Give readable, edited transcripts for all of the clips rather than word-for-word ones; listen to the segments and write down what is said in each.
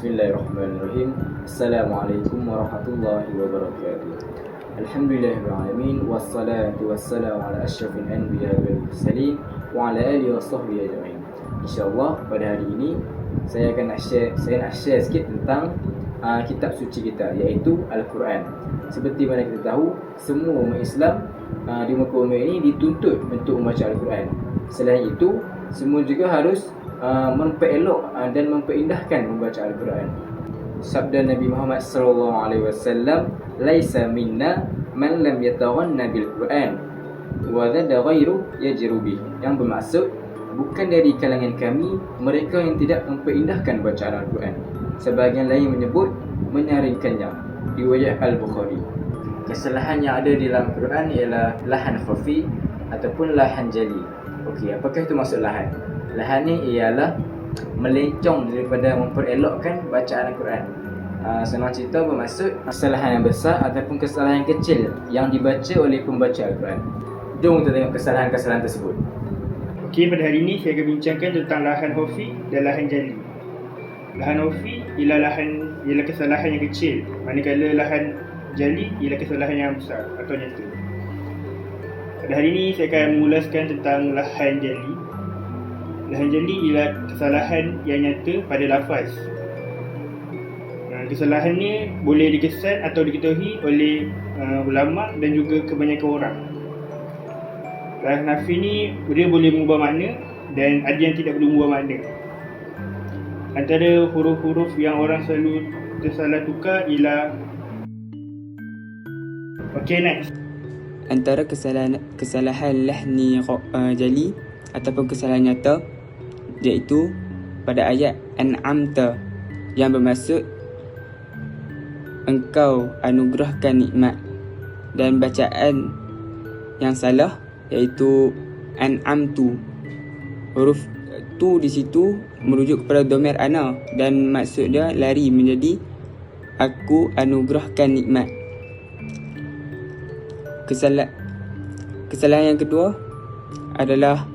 Bismillahirrahmanirrahim. Assalamualaikum warahmatullahi wabarakatuh. Alhamdulillahirrahmanirrahim. Wassalatu wassalamu ala asyrafil anbiya wal mursalin wa ala alihi wa sahbihi ajma'in. InsyaAllah pada hari ini saya nak share sikit tentang kitab suci kita, iaitu Al-Quran. Seperti mana kita tahu, semua umat Islam di muka bumi ini dituntut untuk membaca Al-Quran. Selain itu, semua juga harus memperelok dan memperindahkan membaca Al-Quran. Sabda Nabi Muhammad SAW, "Laisa minna man lam yataghanna bil Quran wa dhada ghairu yajru bih." Yang bermaksud, bukan dari kalangan kami mereka yang tidak memperindahkan bacaan Al-Quran. Sebahagian lain menyebut menyaringkannya. Riwayat Al-Bukhari. Kesalahan yang ada di dalam Quran ialah lahan khafi ataupun lahan jali. Okey, apakah itu maksud lahan? Lahan ni ialah melencong daripada memperelokkan bacaan Al-Quran. Senang cerita bermaksud kesalahan yang besar ataupun kesalahan yang kecil yang dibaca oleh pembaca Al-Quran. Jom kita tengok kesalahan-kesalahan tersebut. Okey, pada hari ini saya akan bincangkan tentang lahan khafi dan lahan jali. Lahan khafi ialah kesalahan yang kecil, manakala lahan jali ialah kesalahan yang besar atau nyata. Pada hari ini saya akan mengulaskan tentang lahan jali. Lahan jali ialah kesalahan yang nyata pada lafaz. Kesalahan ni boleh dikesan atau diketahui oleh ulama dan juga kebanyakan orang. Lahan nafi ni dia boleh mengubah makna dan ada yang tidak boleh mengubah makna. Antara huruf-huruf yang orang selalu tersalah tukar ialah next. Antara kesalahan lahni jali ataupun kesalahan nyata iaitu pada ayat an'amta yang bermaksud engkau anugerahkan nikmat, dan bacaan yang salah iaitu an'amtu. Huruf tu di situ merujuk kepada dhamir ana dan maksud dia lari menjadi aku anugerahkan nikmat. Kesalahan yang kedua adalah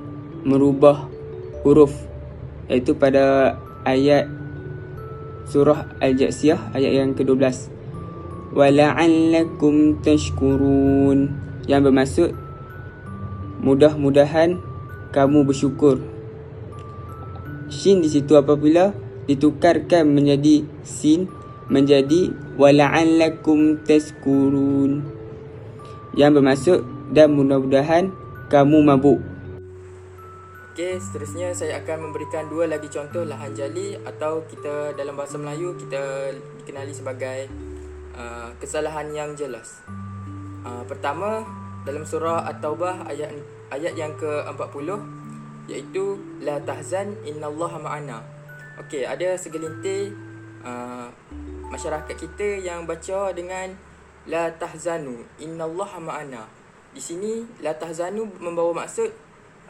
merubah huruf, iaitu pada ayat surah Al-Jathiyah ayat yang ke-12, wala'allakum tashkurun, yang bermaksud mudah-mudahan kamu bersyukur. Shin di situ apabila ditukarkan menjadi sin menjadi wala'allakum tashkurun, yang bermaksud dan mudah-mudahan kamu mabuk. Okey, seterusnya saya akan memberikan dua lagi contoh lahan jali, atau kita dalam bahasa Melayu kita dikenali sebagai kesalahan yang jelas. Pertama, dalam surah At-Taubah ayat yang ke-40, iaitu la tahzan innallaha ma'ana. Okey, ada segelintir masyarakat kita yang baca dengan la tahzanu innallaha ma'ana. Di sini la tahzanu membawa maksud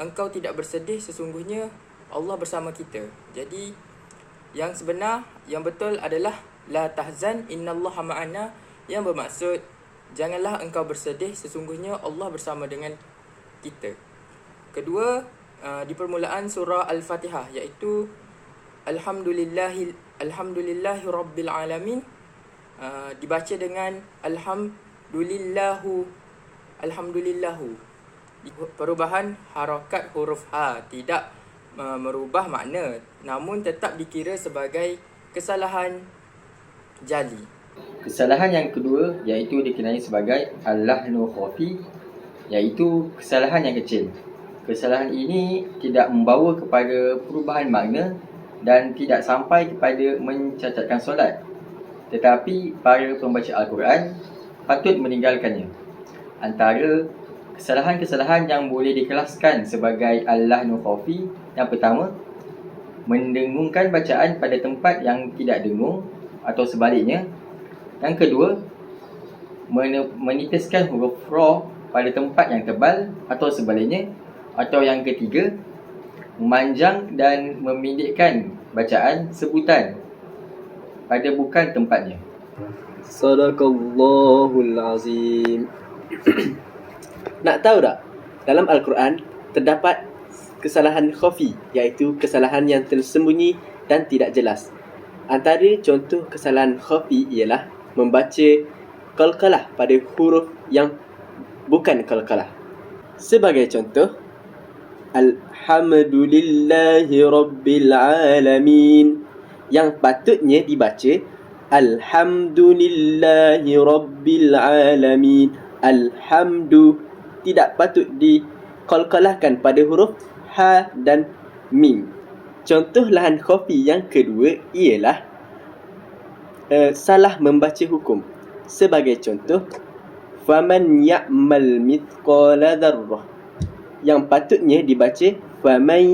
engkau tidak bersedih, sesungguhnya Allah bersama kita. Jadi yang sebenar, yang betul adalah la tahzan innallaha ma'ana, yang bermaksud janganlah engkau bersedih, sesungguhnya Allah bersama dengan kita. Kedua, di permulaan surah Al-Fatihah, iaitu alhamdulillahi rabbil alamin, dibaca dengan alhamdulillahu. Perubahan harakat huruf ha tidak merubah makna, namun tetap dikira sebagai kesalahan jali. Kesalahan yang kedua iaitu dikenali sebagai al-lahnu khafi, iaitu kesalahan yang kecil. Kesalahan ini tidak membawa kepada perubahan makna dan tidak sampai kepada mencacatkan solat, tetapi para pembaca Al-Quran patut meninggalkannya. Antara kesalahan-kesalahan yang boleh dikelaskan sebagai al-lahnu khafi, yang pertama, mendengungkan bacaan pada tempat yang tidak dengung atau sebaliknya. Yang kedua, menitiskan huruf ra pada tempat yang tebal atau sebaliknya. Atau yang ketiga, memanjang dan memendekkan bacaan sebutan pada bukan tempatnya. Sadaqallahul azim. Nak tahu tak? Dalam Al-Quran terdapat kesalahan khafi, iaitu kesalahan yang tersembunyi dan tidak jelas. Antara contoh kesalahan khafi ialah membaca qalqalah pada huruf yang bukan qalqalah. Sebagai contoh, Alhamdulillahi Rabbil Alamin, yang patutnya dibaca Alhamdulillahi Rabbil Alamin. Alhamdu tidak patut diqalqalahkan pada huruf ha dan mim. Contoh lahan khafi yang kedua ialah salah membaca hukum. Sebagai contoh, faman ya'mal mithqala dzarrah, yang patutnya dibaca faman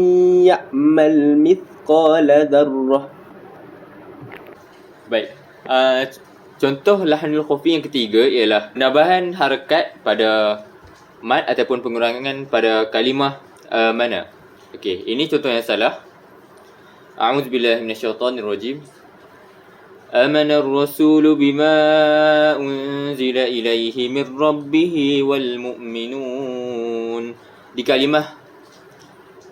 ya'mal mithqala dzarrah. Baik. Contoh lahanul khafi yang ketiga ialah penambahan harakat pada mad ataupun pengurangan pada kalimah mana. Okey, ini contoh yang salah. A'udzubillahi minasyaitonirrajim. Amana ar-rasulu bima unzila ilaihi min rabbih wal mu'minun. Di kalimah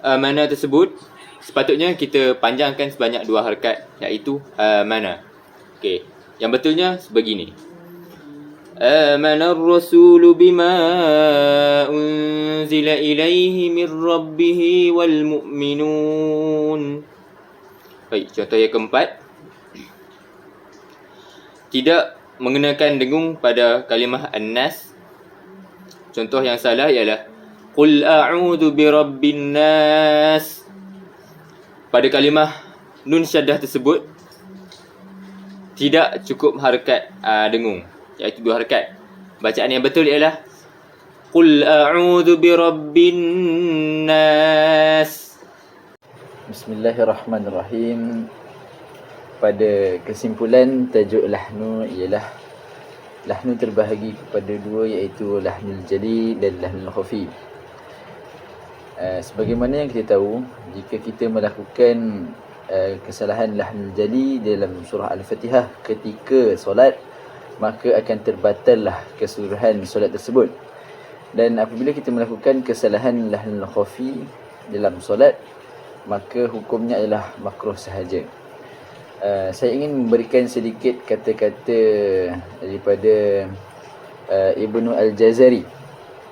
amana tersebut sepatutnya kita panjangkan sebanyak 2 harakat, iaitu amana. Okey, yang betulnya sebegini. Amana ar-rasulu bima unzila ilaihi min rabbih wal mu'minun. Baik, contoh yang keempat, tidak mengenakan dengung pada kalimah an-nas. Contoh yang salah ialah qul a'udzu birabbin nas. Pada kalimah nun syaddah tersebut tidak cukup harakat dengung, iaitu 2 harakat. Bacaan yang betul ialah qul a'udzu birabbin nas. Bismillahirrahmanirrahim. Pada kesimpulan, tajuk lahnu ialah lahnu terbahagi kepada 2, iaitu lahnul jali dan lahnul khafi. Sebagaimana yang kita tahu, jika kita melakukan kesalahan lahnul jali dalam surah Al-Fatihah ketika solat, maka akan terbatallah keseluruhan solat tersebut. Dan apabila kita melakukan kesalahan lahnul khafi dalam solat, maka hukumnya adalah makruh sahaja. Saya ingin memberikan sedikit kata-kata daripada Ibnu Al-Jazari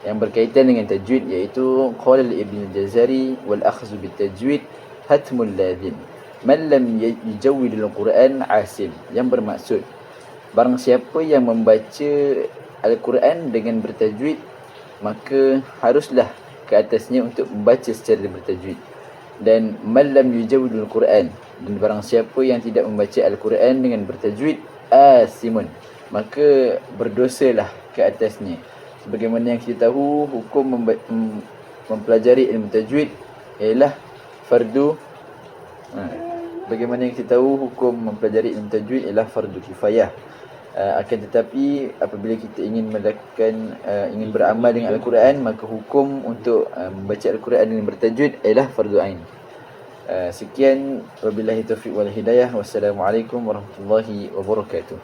yang berkaitan dengan tajwid, iaitu qala Ibnu Al-Jazari wal akhdhu bit tajwid hatmul lazim man lam yujawwid al-Quran asim, yang bermaksud barang siapa yang membaca Al-Quran dengan bertajwid, maka haruslah ke atasnya untuk membaca secara bertajwid. Dan man lam yujawwid al-Quran, dan barang siapa yang tidak membaca Al-Quran dengan bertajwid, asimun, maka berdosalah ke atasnya. Sebagaimana yang kita tahu, hukum mempelajari ilmu tajwid ialah fardu. Bagaimana yang kita tahu, hukum mempelajari ilmu tajwid ialah fardu kifayah. Akan tetapi apabila kita ingin melakukan ingin beramal dengan Al-Quran, maka hukum untuk membaca Al-Quran dengan bertajwid ialah fardu ain. Sekian, wabillahi taufiq wal hidayah. Wassalamualaikum warahmatullahi wabarakatuh.